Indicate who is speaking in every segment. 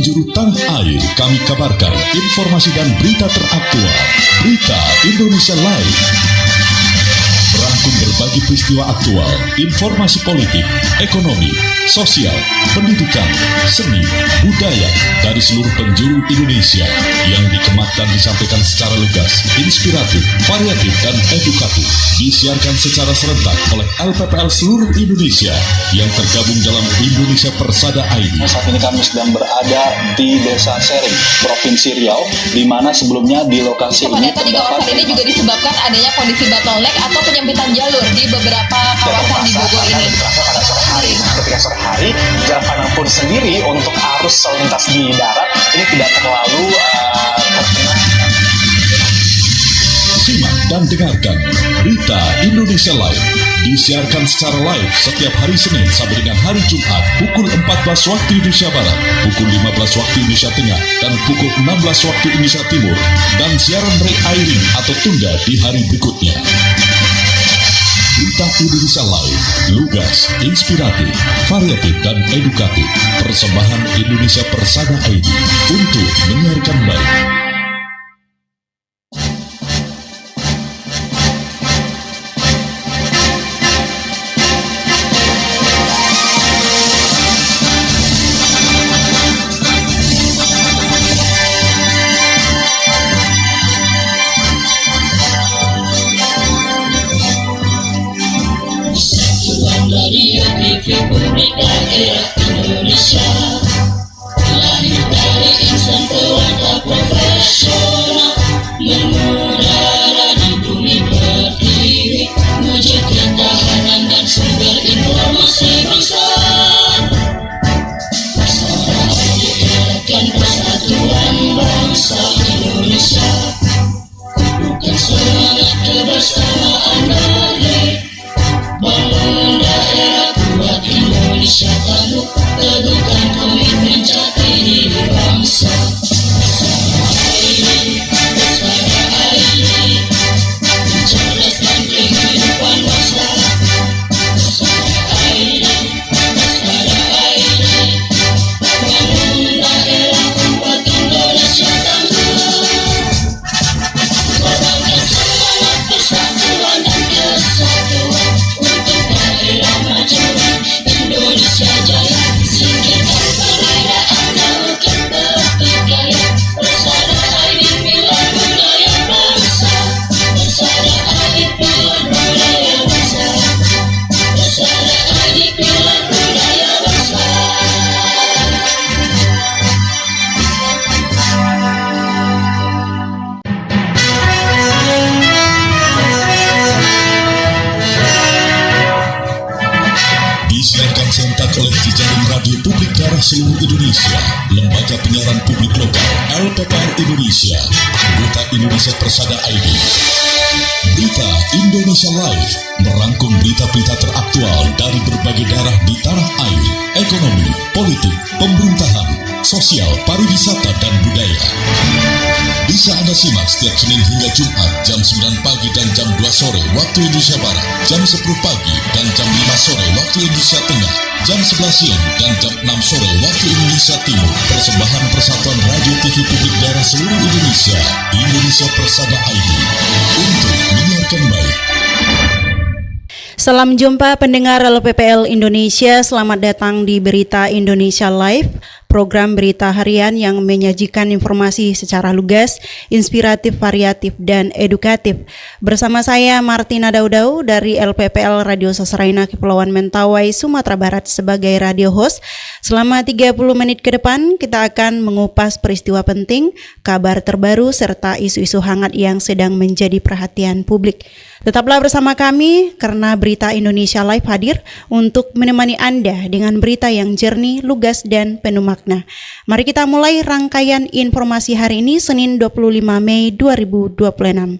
Speaker 1: penjuru tanah air, kami kabarkan informasi dan berita teraktual. Berita Indonesia Live merangkum berbagai peristiwa aktual, informasi politik, ekonomi, sosial, pendidikan, seni, budaya dari seluruh penjuru Indonesia yang dikemas dan disampaikan secara lugas, inspiratif, variatif, dan edukatif. Disiarkan secara serentak oleh LPPL seluruh Indonesia yang tergabung dalam Indonesia Persada ID.
Speaker 2: Saat ini kami sedang berada di Desa Sering, Provinsi Riau, di mana sebelumnya di lokasi ini
Speaker 3: kepadatan di kawasan ini juga disebabkan adanya kondisi bottleneck atau penyempitan jalur di beberapa kawasan di Bogor ini.
Speaker 2: Pada sore hari, ketika sore hari, jarak pandang pun sendiri untuk arus lalu lintas di darat ini tidak terlalu terkena.
Speaker 1: Simak dan dengarkan Berita Indonesia Live. Disiarkan secara live setiap hari Senin sampai dengan hari Jumat pukul 14 waktu Indonesia Barat, pukul 15 waktu Indonesia Tengah, dan pukul 16 waktu Indonesia Timur, dan siaran re-airing atau tunda di hari berikutnya. Berita Indonesia Live, lugas, inspiratif, variatif, dan edukatif. Persembahan Indonesia Persada ID untuk menyiarkan baik.
Speaker 4: Radio TV Publik Daerah Indonesia, lahir dari insan pewarta profesional, mengudara di bumi pertiwi, wujud ketahanan dan sumber informasi bangsa. Persada eratkan persatuan bangsa Indonesia, bukan semangat kebersamaan negeri. Bangun daerah kuat Indonesia tangguh, teguhkan komitmen jati diri bangsa. Persada ID, mencerdaskan kehidupan bangsa. Persada ID, bangun daerah kuat Indonesia tangguh. Korbankan semangat persatuan dan kesatuan untuk daerah majuan Indonesia jaya. Singkirkan perbedaan, jauhkan pertikaian. Persada ID pilar budaya bangsa. Persada ID pilar budaya bangsa. Persada ID pilar budaya bangsa.
Speaker 1: Disiarkan serentak oleh jejaring radio publik daerah seluruh Indonesia, lembaga penyiaran publik lokal, LPPL Indonesia, Berita Indonesia Persada ID. Berita Indonesia Live merangkum berita-berita teraktual dari berbagai daerah di tanah air, ekonomi, politik, pemerintahan, sosial, pariwisata, dan budaya. Bisa Anda simak setiap Senin hingga Jumat jam 9 pagi dan jam 2 sore waktu Indonesia Barat, jam 10 pagi dan jam 5 sore waktu Indonesia Tengah, jam 11 siang dan jam 6 sore waktu Indonesia Timur. Persembahan Persatuan Radio TV Publik Daerah seluruh Indonesia, Indonesia Persada ID, untuk menyiarkan baik.
Speaker 5: Salam jumpa pendengar LPPL Indonesia, selamat datang di Berita Indonesia Live, program berita harian yang menyajikan informasi secara lugas, inspiratif, variatif, dan edukatif. Bersama saya Martina Daudau dari LPPL Radio Sasraina Kepulauan Mentawai, Sumatera Barat sebagai radio host. Selama 30 menit ke depan kita akan mengupas peristiwa penting, kabar terbaru, serta isu-isu hangat yang sedang menjadi perhatian publik. Tetaplah bersama kami karena Berita Indonesia Live hadir untuk menemani Anda dengan berita yang jernih, lugas, dan penuh makna. Mari kita mulai rangkaian informasi hari ini, Senin 25 Mei 2026.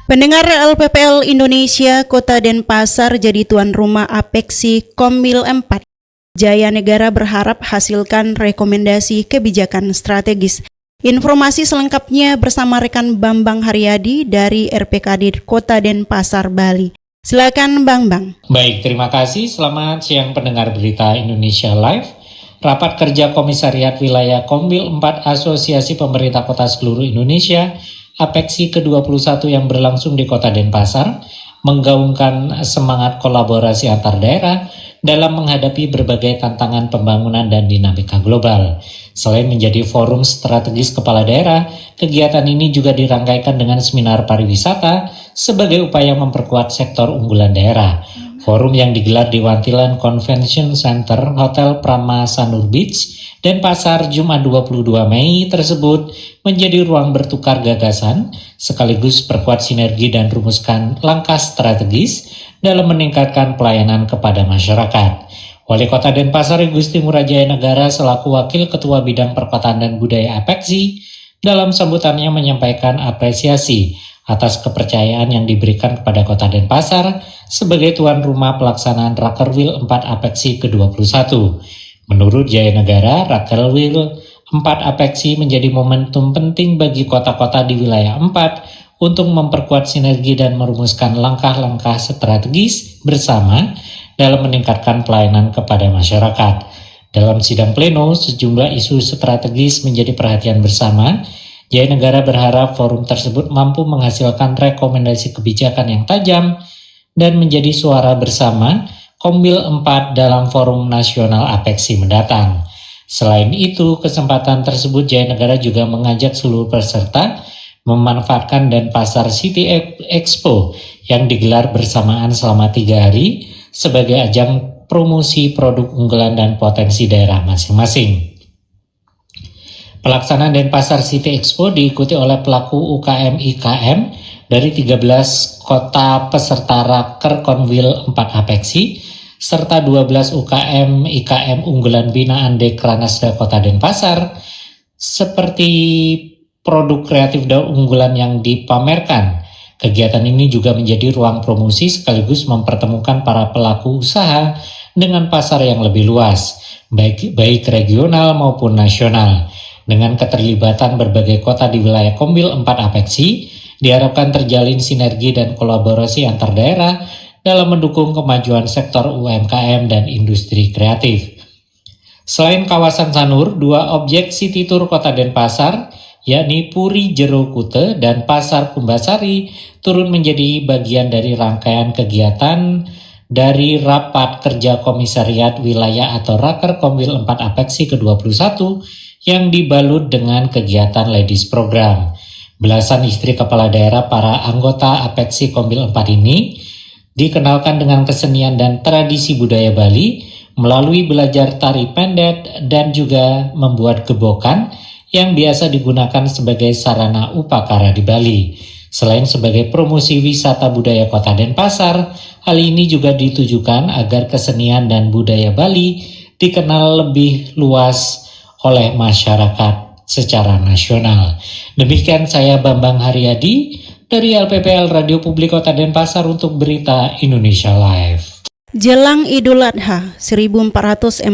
Speaker 5: Pendengar LPPL Indonesia, Kota Denpasar jadi tuan rumah Apeksi Komil 4. Jaya Negara berharap hasilkan rekomendasi kebijakan strategis. Informasi selengkapnya bersama rekan Bambang Haryadi dari RPKD Kota Denpasar, Bali. Silakan Bambang.
Speaker 6: Baik, terima kasih. Selamat siang pendengar berita Indonesia Live. Rapat kerja Komisariat Wilayah Kombil 4 Asosiasi Pemerintah Kota seluruh Indonesia APEKSI ke-21 yang berlangsung di Kota Denpasar menggaungkan semangat kolaborasi antar daerah dalam menghadapi berbagai tantangan pembangunan dan dinamika global. Selain menjadi forum strategis kepala daerah, kegiatan ini juga dirangkaikan dengan seminar pariwisata sebagai upaya memperkuat sektor unggulan daerah. Forum yang digelar di Wantilan Convention Center Hotel Prama Sanur Beach, Denpasar, Jumat 22 Mei tersebut menjadi ruang bertukar gagasan sekaligus perkuat sinergi dan rumuskan langkah strategis dalam meningkatkan pelayanan kepada masyarakat. Wali Kota Denpasar Gusti Ngurah Jaya Negara selaku Wakil Ketua Bidang Perkotaan dan Budaya APEKSI dalam sambutannya menyampaikan apresiasi atas kepercayaan yang diberikan kepada Kota Denpasar sebagai tuan rumah pelaksanaan Rakerwil 4 APEKSI ke-21. Menurut Jaya Negara, Rakerwil 4 APEKSI menjadi momentum penting bagi kota-kota di wilayah 4 untuk memperkuat sinergi dan merumuskan langkah-langkah strategis bersama dalam meningkatkan pelayanan kepada masyarakat. Dalam sidang pleno, sejumlah isu strategis menjadi perhatian bersama. Jaya Negara berharap forum tersebut mampu menghasilkan rekomendasi kebijakan yang tajam dan menjadi suara bersama Kombil 4 dalam forum nasional APEKSI mendatang. Selain itu, kesempatan tersebut Jaya Negara juga mengajak seluruh peserta memanfaatkan Denpasar City Expo yang digelar bersamaan selama 3 hari sebagai ajang promosi produk unggulan dan potensi daerah masing-masing. Pelaksanaan Denpasar City Expo diikuti oleh pelaku UKM IKM dari 13 kota peserta Raker Konwil 4 APEKSI serta 12 UKM IKM unggulan binaan Dekranasda Kota Denpasar seperti produk kreatif dan unggulan yang dipamerkan. Kegiatan ini juga menjadi ruang promosi sekaligus mempertemukan para pelaku usaha dengan pasar yang lebih luas, baik regional maupun nasional. Dengan keterlibatan berbagai kota di wilayah Kombil 4 APEKSI, diharapkan terjalin sinergi dan kolaborasi antar daerah dalam mendukung kemajuan sektor UMKM dan industri kreatif. Selain kawasan Sanur, 2 objek City Tour Kota Denpasar, yakni Puri Jero Kute dan Pasar Kumbasari, turun menjadi bagian dari rangkaian kegiatan dari Rapat Kerja Komisariat Wilayah atau Raker Kombil 4 APEKSI ke-21 yang dibalut dengan kegiatan Ladies Program. Belasan istri kepala daerah para anggota APEKSI Kombil 4 ini dikenalkan dengan kesenian dan tradisi budaya Bali melalui belajar tari pendet dan juga membuat gebokan yang biasa digunakan sebagai sarana upacara di Bali. Selain sebagai promosi wisata budaya Kota Denpasar, hal ini juga ditujukan agar kesenian dan budaya Bali dikenal lebih luas oleh masyarakat secara nasional. Demikian saya Bambang Haryadi dari LPPL Radio Publik Kota Denpasar untuk Berita Indonesia Live.
Speaker 5: Jelang Idul Adha 1447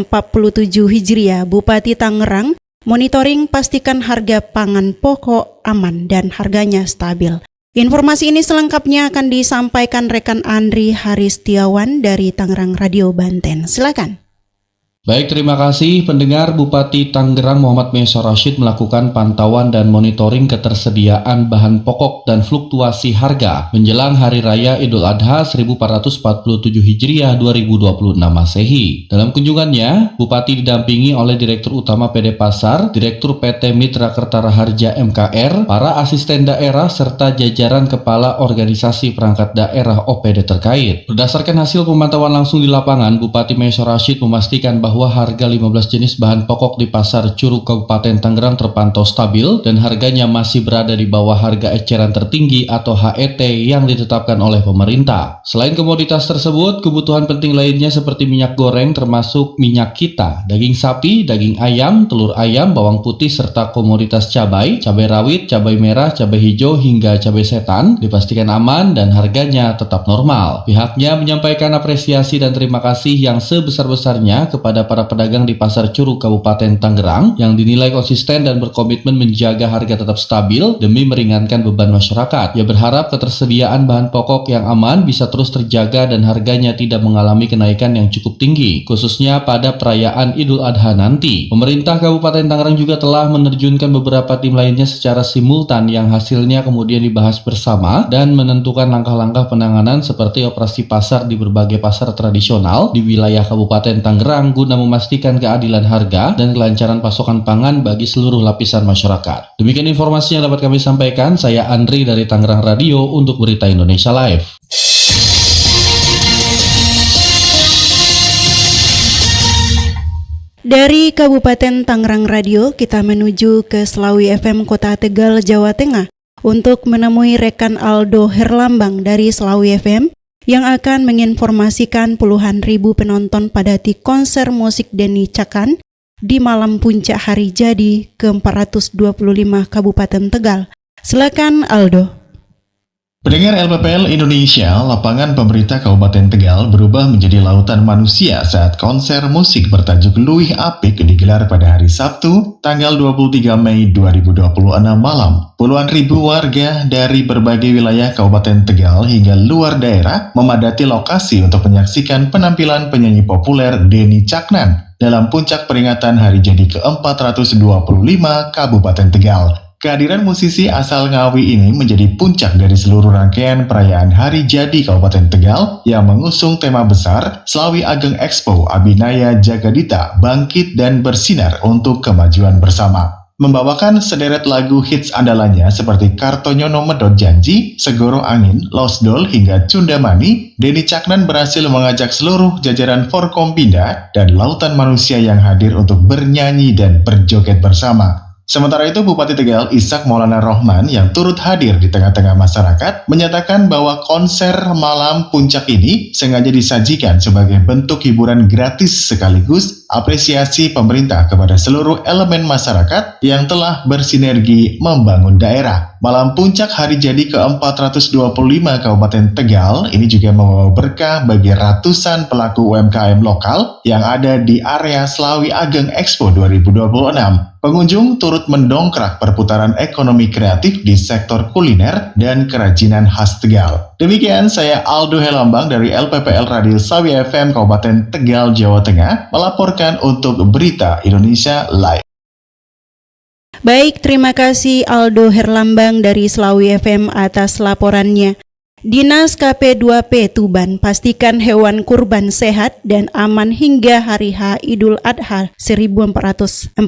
Speaker 5: Hijriah, Bupati Tangerang monitoring pastikan harga pangan pokok aman dan harganya stabil. Informasi ini selengkapnya akan disampaikan rekan Andri Haristiawan dari Tangerang Radio Banten. Silakan.
Speaker 7: Baik, terima kasih pendengar. Bupati Tangerang Muhammad Meisar Rashid melakukan pantauan dan monitoring ketersediaan bahan pokok dan fluktuasi harga menjelang Hari Raya Idul Adha 1447 Hijriah 2026 Masehi. Dalam kunjungannya, Bupati didampingi oleh Direktur Utama PD Pasar, Direktur PT Mitra Kertara Harja MKR, para asisten daerah, serta jajaran kepala organisasi perangkat daerah OPD terkait. Berdasarkan hasil pemantauan langsung di lapangan, Bupati Meisar Rashid memastikan bahwa harga 15 jenis bahan pokok di Pasar Curug Kabupaten Tangerang terpantau stabil dan harganya masih berada di bawah harga eceran tertinggi atau HET yang ditetapkan oleh pemerintah. Selain komoditas tersebut, kebutuhan penting lainnya seperti minyak goreng termasuk minyak kita, daging sapi, daging ayam, telur ayam, bawang putih, serta komoditas cabai rawit, cabai merah, cabai hijau, hingga cabai setan dipastikan aman dan harganya tetap normal. Pihaknya menyampaikan apresiasi dan terima kasih yang sebesar-besarnya kepada kepada para pedagang di Pasar Curug Kabupaten Tangerang yang dinilai konsisten dan berkomitmen menjaga harga tetap stabil demi meringankan beban masyarakat. Ia berharap ketersediaan bahan pokok yang aman bisa terus terjaga dan harganya tidak mengalami kenaikan yang cukup tinggi, khususnya pada perayaan Idul Adha nanti. Pemerintah Kabupaten Tangerang juga telah menerjunkan beberapa tim lainnya secara simultan yang hasilnya kemudian dibahas bersama dan menentukan langkah-langkah penanganan seperti operasi pasar di berbagai pasar tradisional di wilayah Kabupaten Tangerang guna memastikan keadilan harga dan kelancaran pasokan pangan bagi seluruh lapisan masyarakat. Demikian informasi yang dapat kami sampaikan. Saya Andri dari Tangerang Radio untuk Berita Indonesia Live.
Speaker 5: Dari Kabupaten Tangerang Radio, kita menuju ke Slawi FM Kota Tegal, Jawa Tengah untuk menemui rekan Aldo Herlambang dari Slawi FM yang akan menginformasikan puluhan ribu penonton padati konser musik Denny Caknan di malam puncak hari jadi ke-425 Kabupaten Tegal. Silakan Aldo.
Speaker 8: Pendengar LPPL Indonesia, lapangan pemerintah Kabupaten Tegal berubah menjadi lautan manusia saat konser musik bertajuk Luwih Apik digelar pada hari Sabtu, tanggal 23 Mei 2026 malam. Puluhan ribu warga dari berbagai wilayah Kabupaten Tegal hingga luar daerah memadati lokasi untuk menyaksikan penampilan penyanyi populer Denny Caknan dalam puncak peringatan hari jadi ke-425 Kabupaten Tegal. Kehadiran musisi asal Ngawi ini menjadi puncak dari seluruh rangkaian perayaan Hari Jadi Kabupaten Tegal yang mengusung tema besar Slawi Ageng Expo Abinaya Jagadita Bangkit dan Bersinar untuk Kemajuan Bersama. Membawakan sederet lagu hits andalannya seperti Kartonyono Medot Janji, Segoro Angin, Losdol hingga Cundamani, Denny Caknan berhasil mengajak seluruh jajaran Forkompinda dan lautan manusia yang hadir untuk bernyanyi dan berjoget bersama. Sementara itu, Bupati Tegal Ishak Maulana Rohman yang turut hadir di tengah-tengah masyarakat menyatakan bahwa konser malam puncak ini sengaja disajikan sebagai bentuk hiburan gratis sekaligus apresiasi pemerintah kepada seluruh elemen masyarakat yang telah bersinergi membangun daerah. Malam puncak hari jadi ke-425 Kabupaten Tegal ini juga membawa berkah bagi ratusan pelaku UMKM lokal yang ada di area Slawi Ageng Expo 2026. Pengunjung turut mendongkrak perputaran ekonomi kreatif di sektor kuliner dan kerajinan khas Tegal. Demikian saya Aldo Herlambang dari LPPL Radio Slawi FM Kabupaten Tegal, Jawa Tengah melaporkan untuk Berita Indonesia Live.
Speaker 5: Baik, terima kasih Aldo Herlambang dari Slawi FM atas laporannya. Dinas KP2P Tuban pastikan hewan kurban sehat dan aman hingga hari H Idul Adha 1447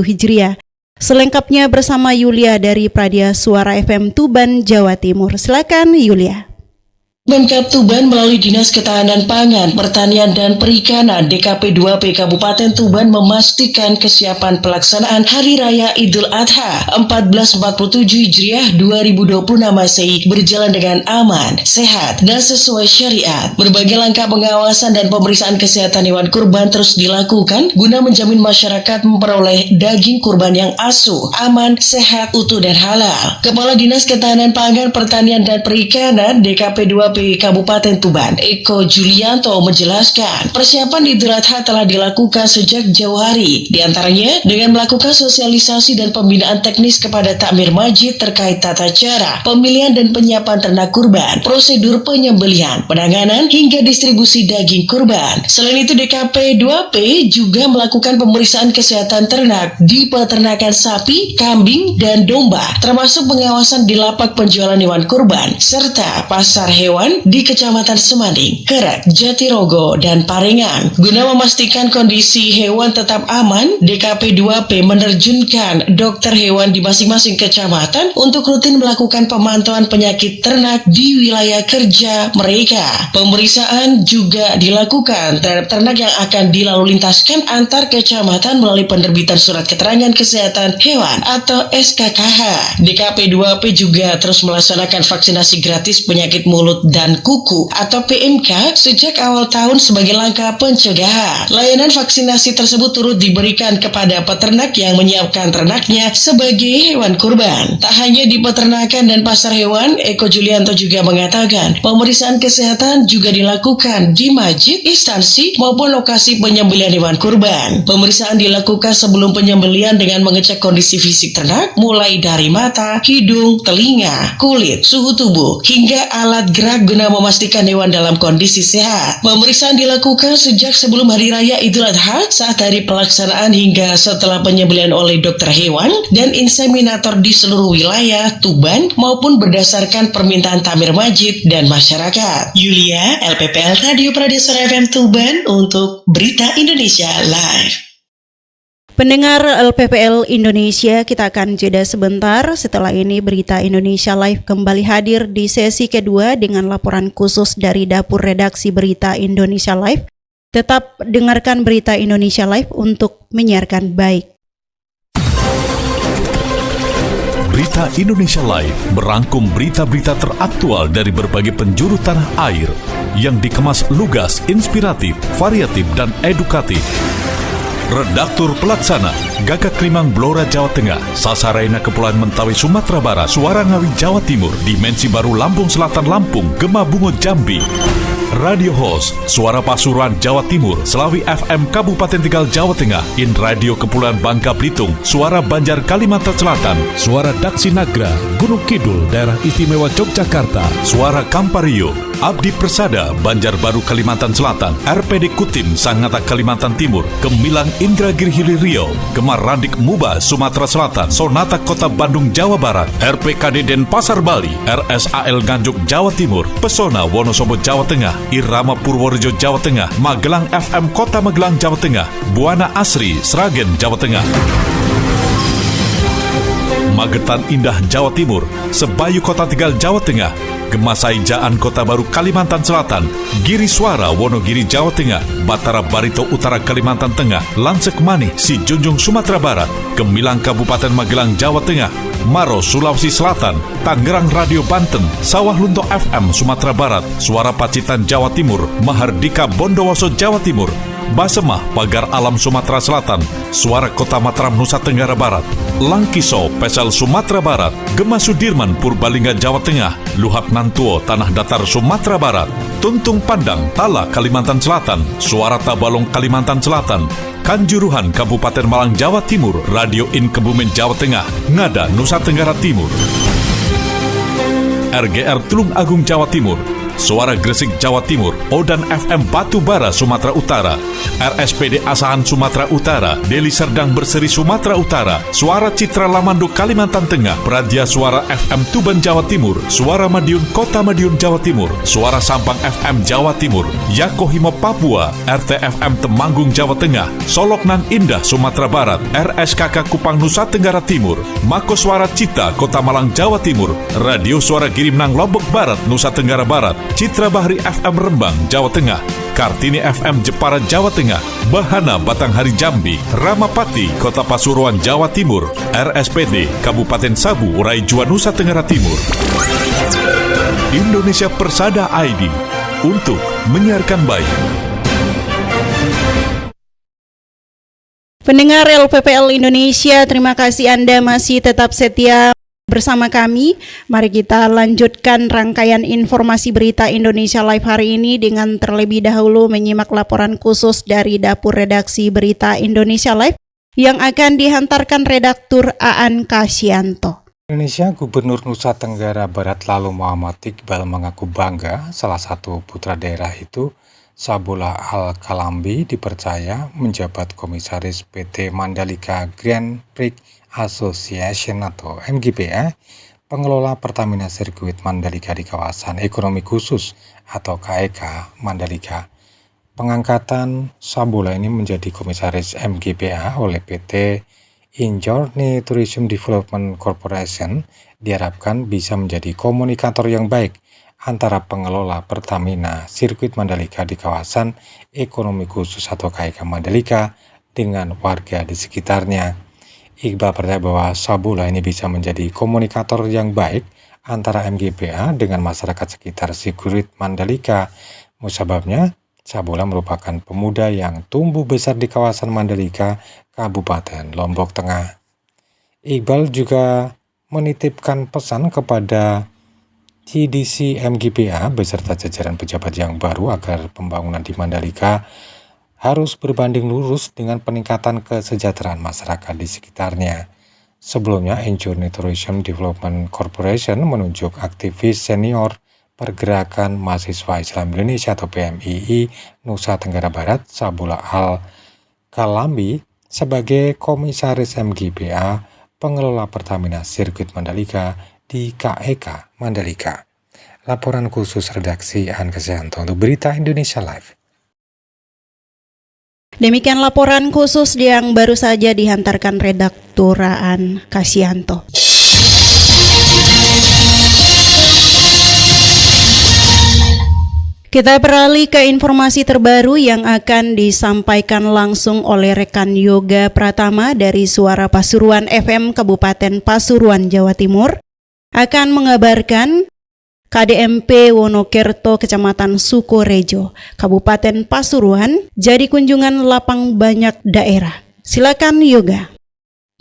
Speaker 5: Hijriah. Selengkapnya bersama Yulia dari Pradia Suara FM Tuban, Jawa Timur. Silakan Yulia.
Speaker 9: Pemkab Tuban melalui Dinas Ketahanan Pangan, Pertanian dan Perikanan DKP2P Kabupaten Tuban memastikan kesiapan pelaksanaan Hari Raya Idul Adha 1447 Hijriah 2026 Masehi berjalan dengan aman, sehat, dan sesuai syariat. Berbagai langkah pengawasan dan pemeriksaan kesehatan hewan kurban terus dilakukan guna menjamin masyarakat memperoleh daging kurban yang asuh, aman, sehat, utuh, dan halal. Kepala Dinas Ketahanan Pangan, Pertanian dan Perikanan DKP2P Kabupaten Tuban, Eko Julianto menjelaskan, persiapan Idul Adha telah dilakukan sejak jauh hari, diantaranya dengan melakukan sosialisasi dan pembinaan teknis kepada takmir masjid terkait tata cara, pemilihan dan penyiapan ternak kurban, prosedur penyembelihan, penanganan hingga distribusi daging kurban. Selain itu, DKP2P juga melakukan pemeriksaan kesehatan ternak di peternakan sapi, kambing, dan domba, termasuk pengawasan di lapak penjualan hewan kurban, serta pasar hewan di Kecamatan Semanding, Kerak, Jatirogo, dan Parengan. Guna memastikan kondisi hewan tetap aman, DKP2P menerjunkan dokter hewan di masing-masing kecamatan untuk rutin melakukan pemantauan penyakit ternak di wilayah kerja mereka. Pemeriksaan juga dilakukan terhadap ternak yang akan dilalu lintaskan antar kecamatan melalui penerbitan surat keterangan kesehatan hewan atau SKKH. DKP2P juga terus melaksanakan vaksinasi gratis penyakit mulut dan kuku atau PMK sejak awal tahun sebagai langkah pencegahan. Layanan vaksinasi tersebut turut diberikan kepada peternak yang menyiapkan ternaknya sebagai hewan kurban. Tak hanya di peternakan dan pasar hewan, Eko Julianto juga mengatakan pemeriksaan kesehatan juga dilakukan di masjid, instansi maupun lokasi penyembelihan hewan kurban. Pemeriksaan dilakukan sebelum penyembelihan dengan mengecek kondisi fisik ternak mulai dari mata, hidung, telinga, kulit, suhu tubuh hingga alat gerak guna memastikan hewan dalam kondisi sehat. Pemeriksaan dilakukan sejak sebelum Hari Raya Idul Adha, saat hari pelaksanaan hingga setelah penyembelihan oleh dokter hewan dan inseminator di seluruh wilayah Tuban maupun berdasarkan permintaan takmir masjid dan masyarakat. Yulia, LPPL Radio Pradesara FM Tuban untuk Berita Indonesia Live.
Speaker 5: Pendengar LPPL Indonesia, kita akan jeda sebentar. Setelah ini Berita Indonesia Live kembali hadir di sesi kedua dengan laporan khusus dari Dapur Redaksi Berita Indonesia Live. Tetap dengarkan Berita Indonesia Live untuk menyiarkan baik.
Speaker 1: Berita Indonesia Live merangkum berita-berita teraktual dari berbagai penjuru tanah air yang dikemas lugas, inspiratif, variatif, dan edukatif. Redaktur Pelaksana Gagak Limang Blora Jawa Tengah, Sasaraina Kepulauan Mentawai Sumatera Barat, Suara Ngawi Jawa Timur, Dimensi Baru Lampung Selatan Lampung, Gema Bungo Jambi. Radio Host Suara Pasuruan Jawa Timur, Selawi FM Kabupaten Tegal Jawa Tengah, In Radio Kepulauan Bangka Belitung, Suara Banjar Kalimantan Selatan, Suara Daksi Nagra Gunung Kidul Daerah Istimewa Yogyakarta, Suara Kampario Abdi Persada Banjarbaru Kalimantan Selatan, RPD Kutim Sangatta Kalimantan Timur, Gemilang Indragiri Hilir Riau, Gemar Randik Muba Sumatera Selatan, Sonata Kota Bandung Jawa Barat, RPKD Denpasar Bali, RSAL Nganjuk Jawa Timur, Pesona Wonosobo Jawa Tengah, Irama Purworejo Jawa Tengah, Magelang FM Kota Magelang Jawa Tengah, Buana Asri Sragen Jawa Tengah, Magetan Indah Jawa Timur, Sebayu Kota Tegal Jawa Tengah, Gemasai Jaan Kota Baru Kalimantan Selatan, Giri Suara Wonogiri Jawa Tengah, Batara Barito Utara Kalimantan Tengah, Lansek Manih Si Junjung Sumatera Barat, Gemilang Kabupaten Magelang Jawa Tengah, Maro Sulawesi Selatan, Tangerang Radio Banten, Sawah Lunto FM Sumatera Barat, Suara Pacitan Jawa Timur, Mahardika Bondowoso Jawa Timur, Basemah Pagar Alam Sumatera Selatan, Suara Kota Mataram Nusa Tenggara Barat, Langkiso Pesel Sumatera Barat, Gema Sudirman Purbalingga Jawa Tengah, Luhak Nantuo Tanah Datar Sumatera Barat, Tuntung Pandang Tala Kalimantan Selatan, Suara Tabalong Kalimantan Selatan, Kanjuruhan Kabupaten Malang Jawa Timur, Radio In Kebumen Jawa Tengah, Ngada Nusa Tenggara Timur, RGR Tulung Agung Jawa Timur, Suara Gresik Jawa Timur, Odan FM Batu Bara Sumatera Utara, RSPD Asahan Sumatera Utara, Deli Serdang Berseri Sumatera Utara, Suara Citra Lamando Kalimantan Tengah, Pradia Suara FM Tuban Jawa Timur, Suara Madiun Kota Madiun Jawa Timur, Suara Sampang FM Jawa Timur, Yakohimo Papua, RTFM Temanggung Jawa Tengah, Soloknan Indah Sumatera Barat, RSKK Kupang Nusa Tenggara Timur, Mako Suara Cita Kota Malang Jawa Timur, Radio Suara Girimnang Lombok Barat Nusa Tenggara Barat, Citra Bahri FM Rembang, Jawa Tengah, Kartini FM Jepara, Jawa Tengah, Bahana Batanghari Jambi, Ramapati, Kota Pasuruan, Jawa Timur, RSPD Kabupaten Sabu, Raijua, Nusa Tenggara Timur. Indonesia Persada ID untuk menyiarkan baik.
Speaker 5: Pendengar LPPL Indonesia, terima kasih Anda masih tetap setia bersama kami. Mari kita lanjutkan rangkaian informasi Berita Indonesia Live hari ini dengan terlebih dahulu menyimak laporan khusus dari Dapur Redaksi Berita Indonesia Live yang akan dihantarkan redaktur Aan Kasyanto.
Speaker 10: Indonesia, Gubernur Nusa Tenggara Barat lalu Muhammad Iqbal mengaku bangga salah satu putra daerah itu, Sabullah Al-Kalambi, dipercaya menjabat komisaris PT Mandalika Grand Prix Association atau MGPA, pengelola Pertamina Sirkuit Mandalika di kawasan ekonomi khusus atau KEK Mandalika. Pengangkatan Sabullah ini menjadi komisaris MGPA oleh PT Injourney Tourism Development Corporation diharapkan bisa menjadi komunikator yang baik antara pengelola Pertamina Sirkuit Mandalika di kawasan ekonomi khusus atau KEK Mandalika dengan warga di sekitarnya. Iqbal percaya bahwa Sabullah ini bisa menjadi komunikator yang baik antara MGPA dengan masyarakat sekitar Sigurit Mandalika. Musababnya, Sabola merupakan pemuda yang tumbuh besar di kawasan Mandalika, Kabupaten Lombok Tengah. Iqbal juga menitipkan pesan kepada TDC MGPA beserta jajaran pejabat yang baru agar pembangunan di Mandalika harus berbanding lurus dengan peningkatan kesejahteraan masyarakat di sekitarnya. Sebelumnya, Ensure Nutrition Development Corporation menunjuk aktivis senior Pergerakan Mahasiswa Islam Indonesia atau PMII Nusa Tenggara Barat, Sabola Al-Kalambi, sebagai Komisaris MGPA Pengelola Pertamina Sirkuit Mandalika di KEK Mandalika. Laporan khusus redaksi An Kesianto untuk Berita Indonesia Live.
Speaker 5: Demikian laporan khusus yang baru saja dihantarkan redaktur An Kesianto. Kita beralih ke informasi terbaru yang akan disampaikan langsung oleh rekan Yoga Pratama dari Suara Pasuruan FM Kabupaten Pasuruan, Jawa Timur, akan mengabarkan KDMP Wonokerto Kecamatan Sukorejo, Kabupaten Pasuruan, jadi kunjungan lapang banyak daerah. Silakan Yoga.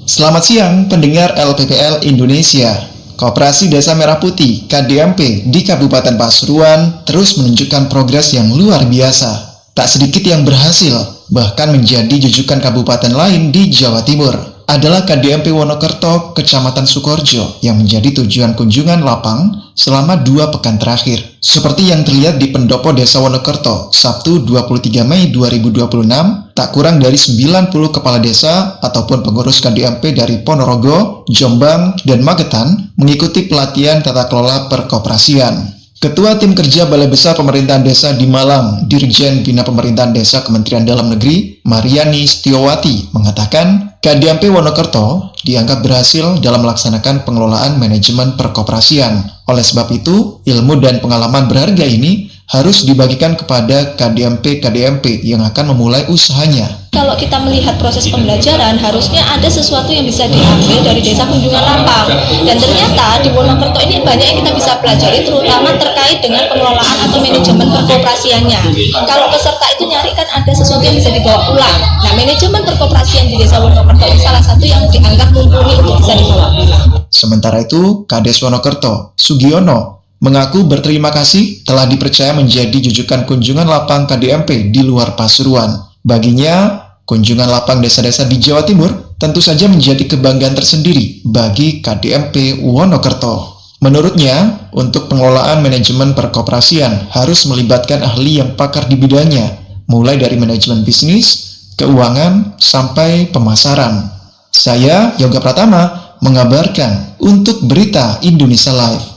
Speaker 11: Selamat siang pendengar LPPL Indonesia. Koperasi Desa Merah Putih KDMP di Kabupaten Pasuruan terus menunjukkan progres yang luar biasa. Tak sedikit yang berhasil, bahkan menjadi jujukan kabupaten lain di Jawa Timur. Adalah KDMP Wonokerto, Kecamatan Sukorejo, yang menjadi tujuan kunjungan lapang selama 2 pekan terakhir. Seperti yang terlihat di pendopo Desa Wonokerto, Sabtu 23 Mei 2026, tak kurang dari 90 kepala desa ataupun pengurus KDMP dari Ponorogo, Jombang, dan Magetan mengikuti pelatihan tata kelola perkoperasian. Ketua Tim Kerja Balai Besar Pemerintahan Desa di Malang, Dirjen Bina Pemerintahan Desa Kementerian Dalam Negeri, Mariani Setiawati, mengatakan KDMP Wonokerto dianggap berhasil dalam melaksanakan pengelolaan manajemen perkoperasian. Oleh sebab itu, ilmu dan pengalaman berharga ini harus dibagikan kepada KDMP-KDMP yang akan memulai usahanya.
Speaker 12: Kalau kita melihat proses pembelajaran, harusnya ada sesuatu yang bisa diambil dari desa kunjungan lapang. Dan ternyata di Wonokerto ini banyak yang kita bisa pelajari, terutama terkait dengan pengelolaan atau manajemen perkoperasiannya. Kalau peserta itu nyari kan ada sesuatu yang bisa dibawa pulang. Nah, manajemen perkoperasian di desa Wonokerto ini salah satu yang dianggap mumpuni untuk bisa dibawa pulang.
Speaker 11: Sementara itu, Kades Wonokerto, Sugiono, mengaku berterima kasih telah dipercaya menjadi jujukan kunjungan lapang KDMP di luar Pasuruan. Baginya, kunjungan lapang desa-desa di Jawa Timur tentu saja menjadi kebanggaan tersendiri bagi KDMP Wonokerto. Menurutnya, untuk pengelolaan manajemen perkoperasian harus melibatkan ahli yang pakar di bidangnya, mulai dari manajemen bisnis, keuangan, sampai pemasaran. Saya, Yoga Pratama, mengabarkan untuk Berita Indonesia Live.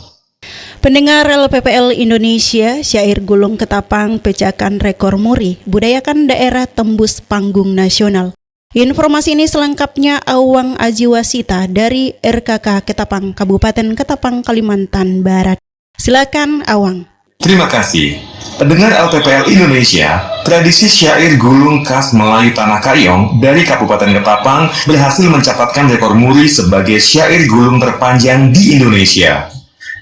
Speaker 5: Pendengar LPPL Indonesia, syair Gulung Ketapang pecahkan rekor muri, budayakan daerah tembus panggung nasional. Informasi ini selengkapnya Awang Ajiwasita dari RKK Ketapang, Kabupaten Ketapang, Kalimantan Barat. Silakan Awang.
Speaker 13: Terima kasih. Pendengar LPPL Indonesia, tradisi syair gulung khas Melayu Tanah Kayong dari Kabupaten Ketapang berhasil mencatatkan rekor muri sebagai syair gulung terpanjang di Indonesia.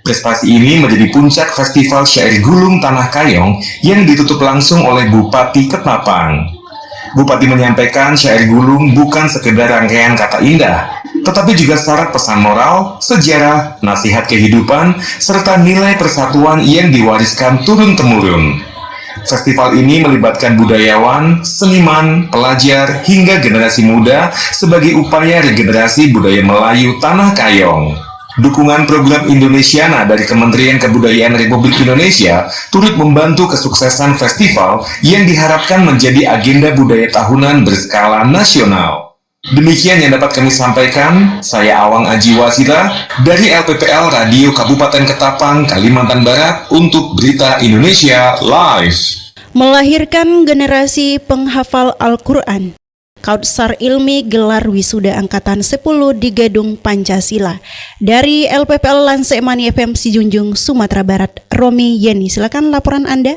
Speaker 13: Prestasi ini menjadi puncak Festival Syair Gulung Tanah Kayong yang ditutup langsung oleh Bupati Ketapang. Bupati menyampaikan syair gulung bukan sekedar rangkaian kata indah, tetapi juga syarat pesan moral, sejarah, nasihat kehidupan, serta nilai persatuan yang diwariskan turun-temurun. Festival ini melibatkan budayawan, seniman, pelajar, hingga generasi muda sebagai upaya regenerasi budaya Melayu Tanah Kayong. Dukungan program Indonesiana dari Kementerian Kebudayaan Republik Indonesia turut membantu kesuksesan festival yang diharapkan menjadi agenda budaya tahunan berskala nasional. Demikian yang dapat kami sampaikan, saya Awang Ajiwasita dari LPPL Radio Kabupaten Ketapang, Kalimantan Barat untuk Berita Indonesia Live.
Speaker 5: Melahirkan generasi penghafal Al-Quran. Kautsar Ilmi gelar wisuda angkatan 10 di Gedung Pancasila. Dari LPPL Lansemani FM Sijunjung, Sumatera Barat, Romi Yeni, silakan laporan Anda.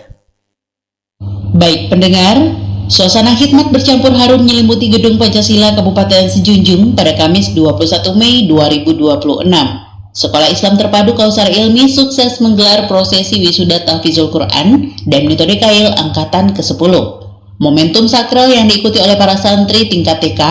Speaker 14: Baik pendengar, suasana khidmat bercampur harum menyelimuti Gedung Pancasila Kabupaten Sijunjung pada Kamis 21 Mei 2026. Sekolah Islam Terpadu Kausar Ilmi sukses menggelar prosesi wisuda tahfizul Quran dan metode kail angkatan ke-10. Momentum sakral yang diikuti oleh para santri tingkat TK,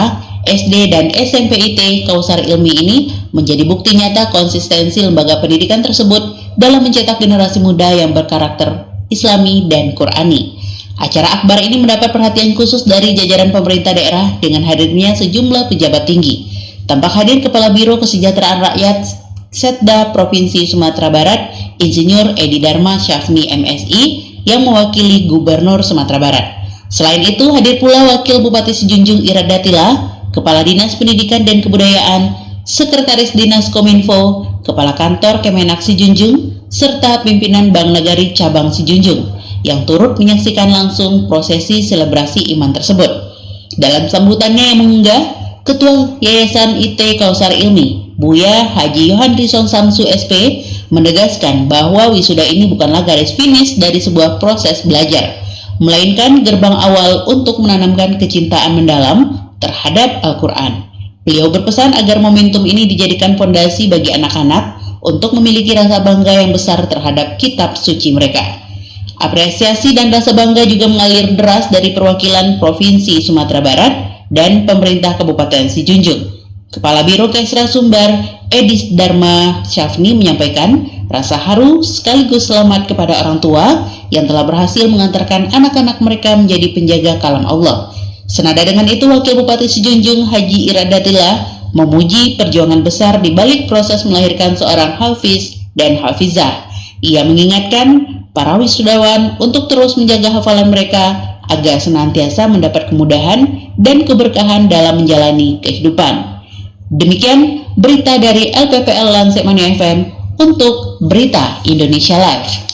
Speaker 14: SD, dan SMP IT Kausar Ilmi ini menjadi bukti nyata konsistensi lembaga pendidikan tersebut dalam mencetak generasi muda yang berkarakter Islami dan Qurani. Acara akbar ini mendapat perhatian khusus dari jajaran pemerintah daerah dengan hadirnya sejumlah pejabat tinggi. Tampak hadir Kepala Biro Kesejahteraan Rakyat Setda Provinsi Sumatera Barat, Insinyur Edi Dharma Syafni MSI yang mewakili Gubernur Sumatera Barat. Selain itu, hadir pula Wakil Bupati Sijunjung Iradatila, Kepala Dinas Pendidikan dan Kebudayaan, Sekretaris Dinas Kominfo, Kepala Kantor Kemenak Sijunjung, serta pimpinan Bank Nagari Cabang Sijunjung yang turut menyaksikan langsung prosesi selebrasi iman tersebut. Dalam sambutannya yang mengunggah, Ketua Yayasan IT Kausar Ilmi, Buya Haji Yohanrison Samsu SP, menegaskan bahwa wisuda ini bukanlah garis finish dari sebuah proses belajar, melainkan gerbang awal untuk menanamkan kecintaan mendalam terhadap Al-Quran. Beliau berpesan agar momentum ini dijadikan fondasi bagi anak-anak untuk memiliki rasa bangga yang besar terhadap kitab suci mereka. Apresiasi dan rasa bangga juga mengalir deras dari perwakilan Provinsi Sumatera Barat dan pemerintah Kabupaten Sijunjung. Kepala Biro Kesra Sumbar, Edi Dharma Syafni, menyampaikan rasa haru sekaligus selamat kepada orang tua yang telah berhasil mengantarkan anak-anak mereka menjadi penjaga kalam Allah. Senada dengan itu, Wakil Bupati Sijunjung Haji Iradatila memuji perjuangan besar di balik proses melahirkan seorang hafiz dan hafizah. Ia mengingatkan para wisudawan untuk terus menjaga hafalan mereka agar senantiasa mendapat kemudahan dan keberkahan dalam menjalani kehidupan. Demikian berita dari LPPL Lansep Mania FM untuk Berita Indonesia Live.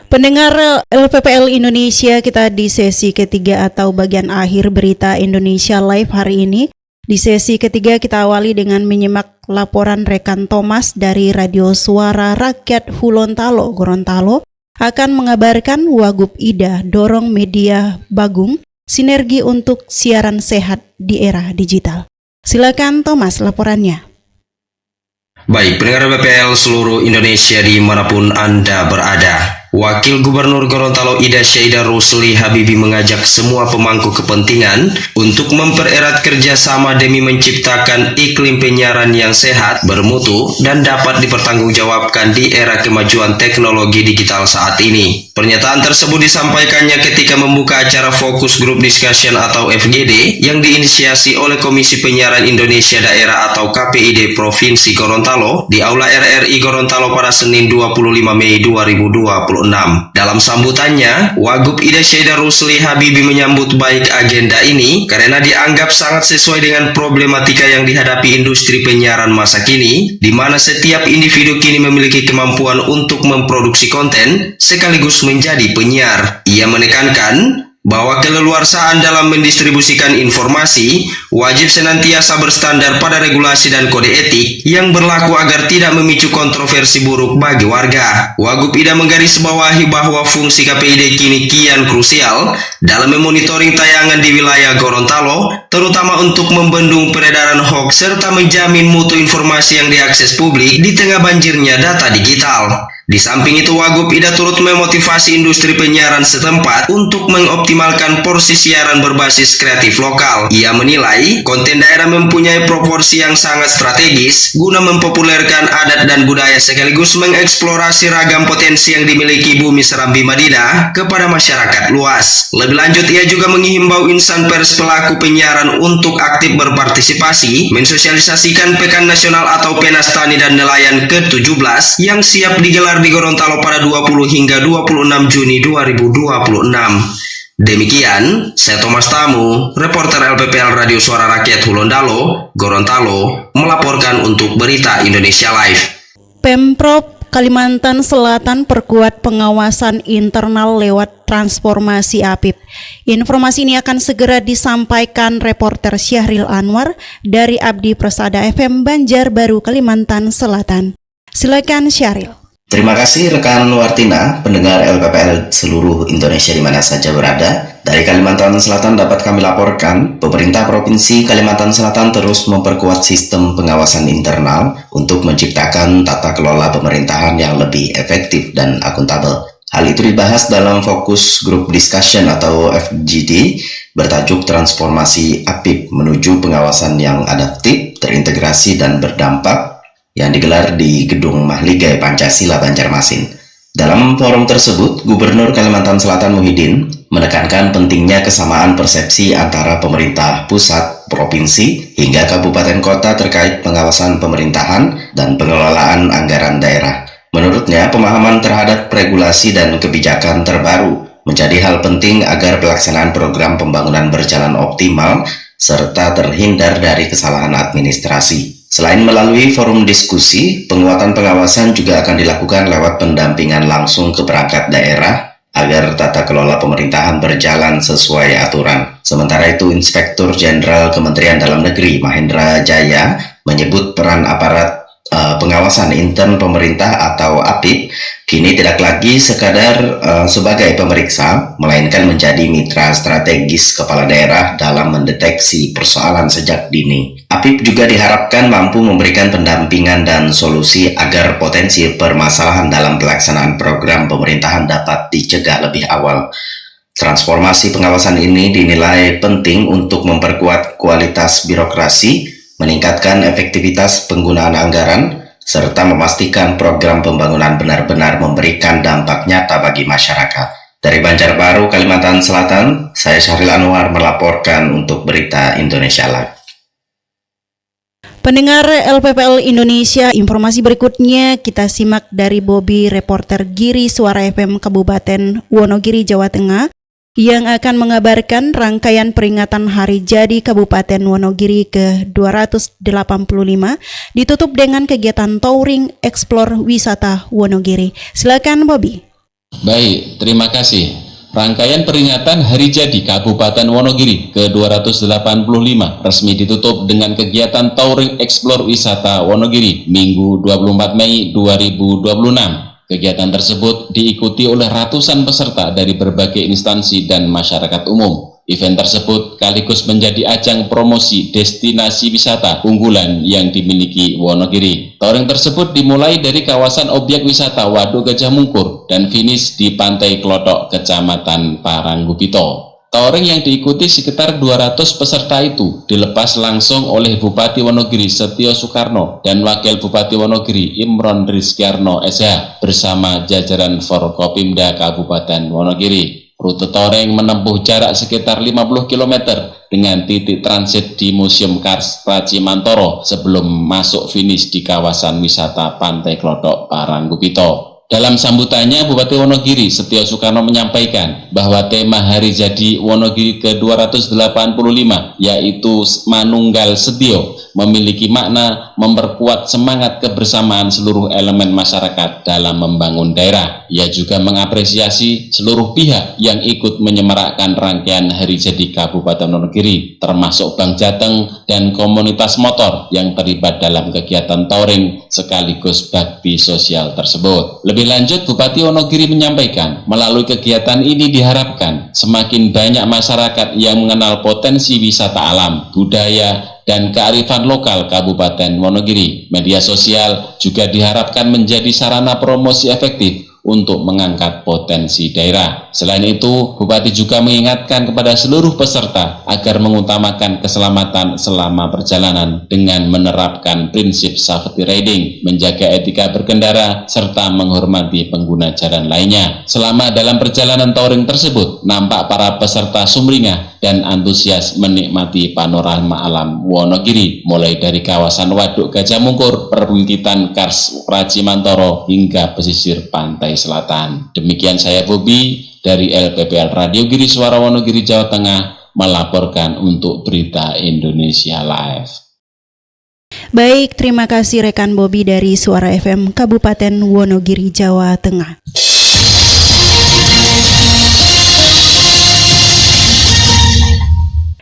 Speaker 5: Pendengar LPPL Indonesia, kita di sesi ketiga atau bagian akhir Berita Indonesia Live hari ini. Di sesi ketiga kita awali dengan menyimak laporan rekan Thomas dari Radio Suara Rakyat Hulontalo, Gorontalo, akan mengabarkan Wagub Ida dorong media Bagung sinergi untuk siaran sehat di era digital. Silakan Thomas laporannya.
Speaker 15: Baik, pendengar BPL seluruh Indonesia dimanapun Anda berada. Wakil Gubernur Gorontalo Ida Syaida Rusli Habibi mengajak semua pemangku kepentingan untuk mempererat kerjasama demi menciptakan iklim penyiaran yang sehat, bermutu, dan dapat dipertanggungjawabkan di era kemajuan teknologi digital saat ini. Pernyataan tersebut disampaikannya ketika membuka acara Fokus Group Discussion atau FGD yang diinisiasi oleh Komisi Penyiaran Indonesia Daerah atau KPID Provinsi Gorontalo di Aula RRI Gorontalo pada Senin 25 Mei 2026. Dalam sambutannya, Wagub Ida Syaida Rusli Habibi menyambut baik agenda ini karena dianggap sangat sesuai dengan problematika yang dihadapi industri penyiaran masa kini, di mana setiap individu kini memiliki kemampuan untuk memproduksi konten sekaligus menjadi penyiar. Ia menekankan bahwa keleluasaan dalam mendistribusikan informasi wajib senantiasa berstandar pada regulasi dan kode etik yang berlaku agar tidak memicu kontroversi buruk bagi warga. Wagub Ida menggarisbawahi bahwa fungsi KPID kini kian krusial dalam memonitoring tayangan di wilayah Gorontalo, terutama untuk membendung peredaran hoax serta menjamin mutu informasi yang diakses publik di tengah banjirnya data digital. Di samping itu, Wagub Ida turut memotivasi industri penyiaran setempat untuk mengoptimalkan porsi siaran berbasis kreatif lokal. Ia menilai konten daerah mempunyai proporsi yang sangat strategis guna mempopulerkan adat dan budaya sekaligus mengeksplorasi ragam potensi yang dimiliki bumi Serambi Madinah kepada masyarakat luas. Lebih lanjut, ia juga menghimbau insan pers pelaku penyiaran untuk aktif berpartisipasi mensosialisasikan Pekan Nasional atau Penas Tani dan Nelayan ke-17 yang siap digelar di Gorontalo pada 20 hingga 26 Juni 2026. Demikian, saya Thomas Tamu, reporter LPPL Radio Suara Rakyat Hulontalo, Gorontalo, melaporkan untuk Berita Indonesia Live.
Speaker 5: Pemprov Kalimantan Selatan perkuat pengawasan internal lewat transformasi APIP. Informasi ini akan segera disampaikan reporter Syahril Anwar dari Abdi Persada FM Banjarbaru, Kalimantan Selatan. Silakan Syahril.
Speaker 16: Terima kasih rekan Wartina, pendengar LPPL seluruh Indonesia di mana saja berada. Dari Kalimantan Selatan dapat kami laporkan, pemerintah Provinsi Kalimantan Selatan terus memperkuat sistem pengawasan internal untuk menciptakan tata kelola pemerintahan yang lebih efektif dan akuntabel. Hal itu dibahas dalam Fokus Group Discussion atau FGD bertajuk Transformasi APIP menuju pengawasan yang adaptif, terintegrasi dan berdampak yang digelar di Gedung Mahligai Pancasila Banjarmasin. Dalam forum tersebut, Gubernur Kalimantan Selatan Muhyiddin menekankan pentingnya kesamaan persepsi antara pemerintah pusat, provinsi, hingga kabupaten kota terkait pengawasan pemerintahan dan pengelolaan anggaran daerah. Menurutnya, pemahaman terhadap regulasi dan kebijakan terbaru menjadi hal penting agar pelaksanaan program pembangunan berjalan optimal serta terhindar dari kesalahan administrasi. Selain melalui forum diskusi, penguatan pengawasan juga akan dilakukan lewat pendampingan langsung ke perangkat daerah agar tata kelola pemerintahan berjalan sesuai aturan. Sementara itu, Inspektur Jenderal Kementerian Dalam Negeri Mahendra Jaya menyebut peran aparat pengawasan intern pemerintah atau APIP kini tidak lagi sekadar sebagai pemeriksa, melainkan menjadi mitra strategis kepala daerah dalam mendeteksi persoalan sejak dini. APIP juga diharapkan mampu memberikan pendampingan dan solusi agar potensi permasalahan dalam pelaksanaan program pemerintahan dapat dicegah lebih awal. Transformasi pengawasan ini dinilai penting untuk memperkuat kualitas birokrasi, meningkatkan efektivitas penggunaan anggaran, serta memastikan program pembangunan benar-benar memberikan dampak nyata bagi masyarakat. Dari Banjarbaru, Kalimantan Selatan, saya Syahril Anwar melaporkan untuk Berita Indonesia Live.
Speaker 5: Pendengar LPPL Indonesia, informasi berikutnya kita simak dari Bobby, reporter Giri Suara FM Kabupaten Wonogiri, Jawa Tengah, yang akan mengabarkan rangkaian peringatan Hari Jadi Kabupaten Wonogiri ke-285 ditutup dengan kegiatan Touring Explore Wisata Wonogiri. Silakan Bobby.
Speaker 7: Baik, terima kasih. Rangkaian peringatan Hari Jadi Kabupaten Wonogiri ke-285 resmi ditutup dengan kegiatan Touring Explore Wisata Wonogiri Minggu 24 Mei 2026. Kegiatan tersebut diikuti oleh ratusan peserta dari berbagai instansi dan masyarakat umum. Event tersebut sekaligus menjadi ajang promosi destinasi wisata unggulan yang dimiliki Wonogiri. Touring tersebut dimulai dari kawasan objek wisata Waduk Gajah Mungkur dan finish di Pantai Klotok, Kecamatan Paranggupito. Touring yang diikuti sekitar 200 peserta itu dilepas langsung oleh Bupati Wonogiri Setio Soekarno dan Wakil Bupati Wonogiri Imron Rizkyarno SH bersama jajaran Forkopimda Kabupaten Wonogiri. Rute touring menempuh jarak sekitar 50 km dengan titik transit di Museum Kars Racimantoro sebelum masuk finish di kawasan wisata Pantai Klotok Paranggupito. Dalam sambutannya, Bupati Wonogiri Setio Soekarno menyampaikan bahwa tema Hari Jadi Wonogiri ke-285 yaitu Manunggal Setio memiliki makna memperkuat semangat kebersamaan seluruh elemen masyarakat dalam membangun daerah. Ia juga mengapresiasi seluruh pihak yang ikut menyemarakkan rangkaian Hari Jadi Kabupaten Wonogiri, termasuk Bank Jateng dan komunitas motor yang terlibat dalam kegiatan touring sekaligus bakti sosial tersebut. Lebih lanjut, Bupati Wonogiri menyampaikan, melalui kegiatan ini diharapkan semakin banyak masyarakat yang mengenal potensi wisata alam, budaya, dan kearifan lokal Kabupaten Wonogiri. Media sosial juga diharapkan menjadi sarana promosi efektif untuk mengangkat potensi daerah. Selain itu, Bupati juga mengingatkan kepada seluruh peserta agar mengutamakan keselamatan selama perjalanan dengan menerapkan prinsip safety riding, menjaga etika berkendara, serta menghormati pengguna jalan lainnya. Selama dalam perjalanan touring tersebut, nampak para peserta sumringah dan antusias menikmati panorama alam Wonogiri, mulai dari kawasan Waduk Gajah Mungkur, perbukitan Kars Racimantoro, hingga pesisir pantai selatan. Demikian saya Bobby dari LPPL Radio Giri Suara Wonogiri, Jawa Tengah, melaporkan untuk Berita Indonesia Live.
Speaker 5: Baik, terima kasih rekan Bobby dari Suara FM Kabupaten Wonogiri, Jawa Tengah.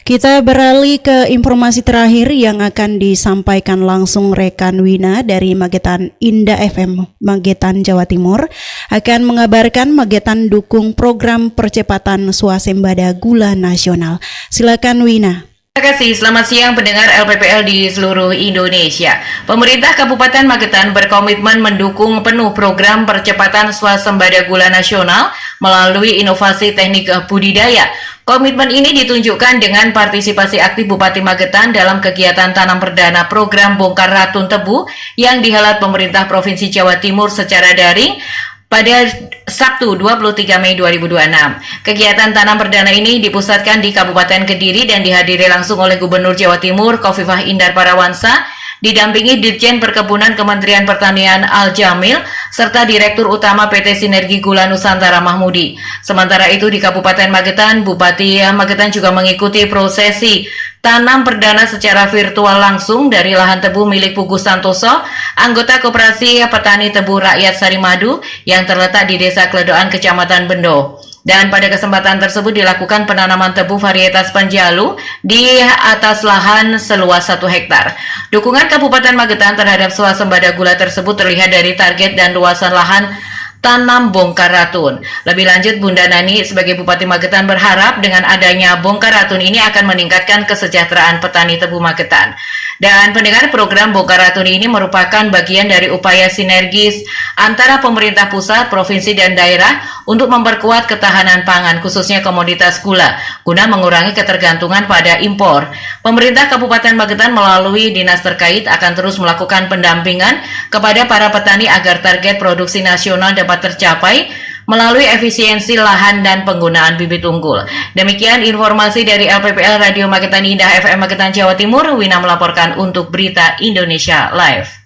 Speaker 5: Kita beralih ke informasi terakhir yang akan disampaikan langsung rekan Wina dari Magetan Indah FM, Magetan, Jawa Timur, akan mengabarkan Magetan dukung program percepatan swasembada gula nasional. Silakan Wina.
Speaker 17: Terima kasih, selamat siang pendengar LPPL di seluruh Indonesia. Pemerintah Kabupaten Magetan berkomitmen mendukung penuh program percepatan swasembada gula nasional melalui inovasi teknik budidaya. Komitmen ini ditunjukkan dengan partisipasi aktif Bupati Magetan dalam kegiatan tanam perdana program bongkar ratun tebu yang dihelat pemerintah Provinsi Jawa Timur secara daring pada Sabtu 23 Mei 2026. Kegiatan tanam perdana ini dipusatkan di Kabupaten Kediri dan dihadiri langsung oleh Gubernur Jawa Timur Khofifah Indar Parawansa, didampingi Dirjen Perkebunan Kementerian Pertanian Al Jamil, serta Direktur Utama PT Sinergi Gula Nusantara Mahmudi. Sementara itu di Kabupaten Magetan, Bupati Magetan juga mengikuti prosesi tanam perdana secara virtual langsung dari lahan tebu milik Pugu Santoso, anggota Koperasi Petani Tebu Rakyat Sarimadu yang terletak di Desa Kledoan, Kecamatan Bendo. Dan pada kesempatan tersebut dilakukan penanaman tebu varietas Panjalu di atas lahan seluas 1 hektar. Dukungan Kabupaten Magetan terhadap swasembada gula tersebut terlihat dari target dan luasan lahan tanam bongkar ratun. Lebih lanjut, Bunda Nani sebagai Bupati Magetan berharap dengan adanya bongkar ratun ini akan meningkatkan kesejahteraan petani tebu Magetan. Dan pendengar, program bongkar ratun ini merupakan bagian dari upaya sinergis antara pemerintah pusat, provinsi, dan daerah untuk memperkuat ketahanan pangan, khususnya komoditas gula, guna mengurangi ketergantungan pada impor. Pemerintah Kabupaten Magetan melalui dinas terkait akan terus melakukan pendampingan kepada para petani agar target produksi nasional dapat tercapai melalui efisiensi lahan dan penggunaan bibit unggul. Demikian informasi dari LPPL Radio Magetan Indah FM Magetan, Jawa Timur. Wina melaporkan untuk Berita Indonesia Live.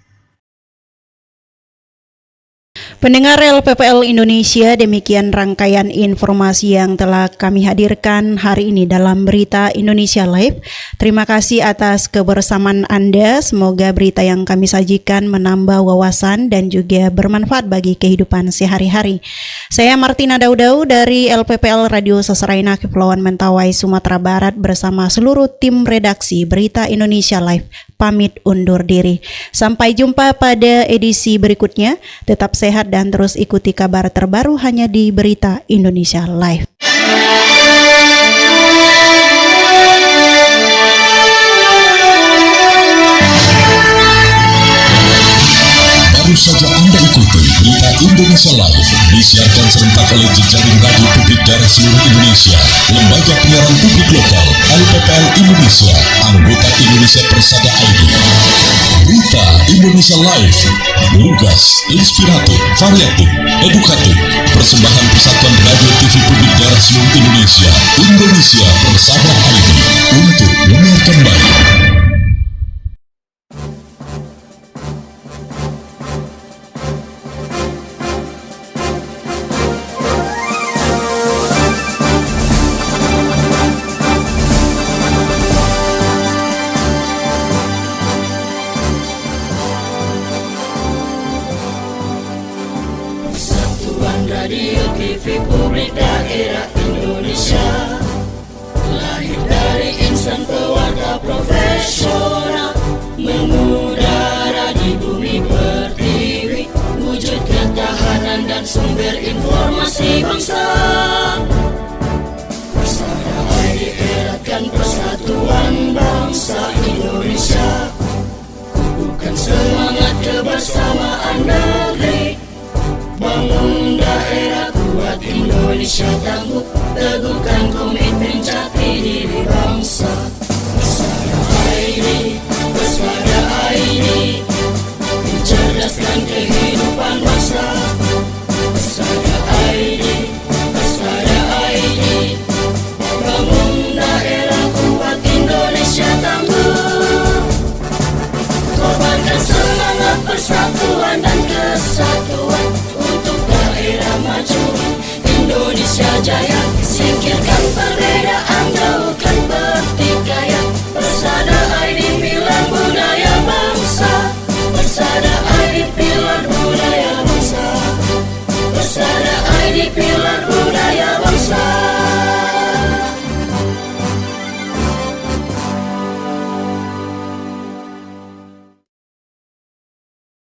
Speaker 5: Pendengar LPPL Indonesia, demikian rangkaian informasi yang telah kami hadirkan hari ini dalam Berita Indonesia Live. Terima kasih atas kebersamaan Anda. Semoga berita yang kami sajikan menambah wawasan dan juga bermanfaat bagi kehidupan sehari-hari. Saya Martina Daudau dari LPPL Radio Seseraina Kepulauan Mentawai, Sumatera Barat bersama seluruh tim redaksi Berita Indonesia Live pamit undur diri. Sampai jumpa pada edisi berikutnya. Tetap sehat dan terus ikuti kabar terbaru hanya di Berita Indonesia Live.
Speaker 1: Baru saja Anda ikuti Berita Indonesia Live, disiarkan serentak oleh jejaring radio publik daerah seluruh Indonesia, lembaga penyiaran publik lokal, LPPL Indonesia, anggota Indonesia Persada ID. Berita Indonesia Live, lugas, inspiratif, variatif, edukatif, persembahan Persatuan Radio TV Publik Daerah seluruh Indonesia, Indonesia Persada ID, untuk menyiarkan baik.
Speaker 4: Radio TV Publik Daerah Indonesia, lahir dari insan pewarta profesional, mengudara di bumi pertiwi, wujud ketahanan dan sumber informasi bangsa. Persada ID eratkan persatuan bangsa Indonesia, kukuhkan semangat kebersamaan negeri, bangun daerah kuat Indonesia tangguh, teguhkan komitmen jati diri bangsa. Persada ID, mencerdaskan kehidupan